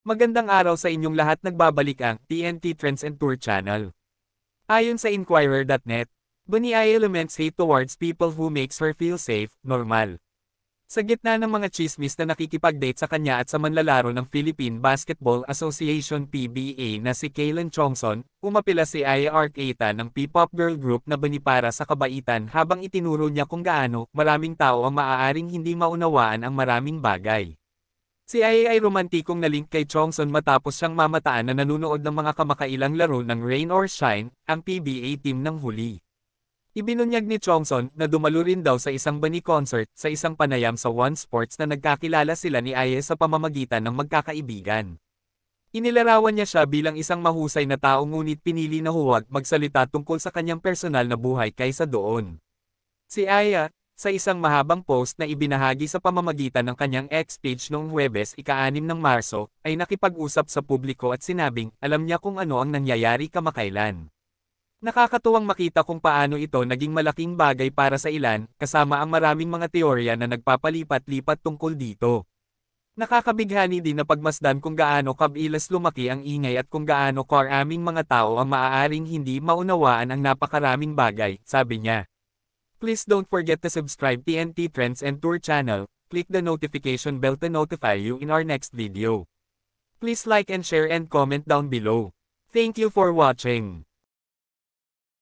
Magandang araw sa inyong lahat, nagbabalik ang TNT Trends and Tour Channel. Ayon sa Inquirer.net, Bunny I elements hate towards people who makes her feel safe, normal. Sa gitna ng mga chismis na nakikipag-date sa kanya at sa manlalaro ng Philippine Basketball Association PBA na si Kaylan Chongson, umapila si Aya Arcata ng P-pop girl group na Bunny para sa kabaitan habang itinuro niya kung gaano maraming tao ang maaaring hindi maunawaan ang maraming bagay. Si Aya ay romantikong nalink kay Chongson matapos siyang mamataan na nanunood ng mga kamakailang laro ng Rain or Shine, ang PBA team ng huli. Ibinunyag ni Chongson na dumalo rin daw sa isang Bunny concert sa isang panayam sa One Sports na nagkakilala sila ni Aya sa pamamagitan ng magkakaibigan. Inilarawan niya siya bilang isang mahusay na tao ngunit pinili na huwag magsalita tungkol sa kanyang personal na buhay kaysa doon. Si Aya, sa isang mahabang post na ibinahagi sa pamamagitan ng kanyang X-page noong Huwebes ika-6 ng Marso, ay nakipag-usap sa publiko at sinabing alam niya kung ano ang nangyayari kamakailan. Nakakatuwang makita kung paano ito naging malaking bagay para sa ilan, kasama ang maraming mga teorya na nagpapalipat-lipat tungkol dito. Nakakabighani din na pagmasdan kung gaano kabilas lumaki ang ingay at kung gaano karaming mga tao ang maaaring hindi maunawaan ang napakaraming bagay, sabi niya. Please don't forget to subscribe TNT Trends and Tour channel, click the notification bell to notify you in our next video. Please like and share and comment down below. Thank you for watching.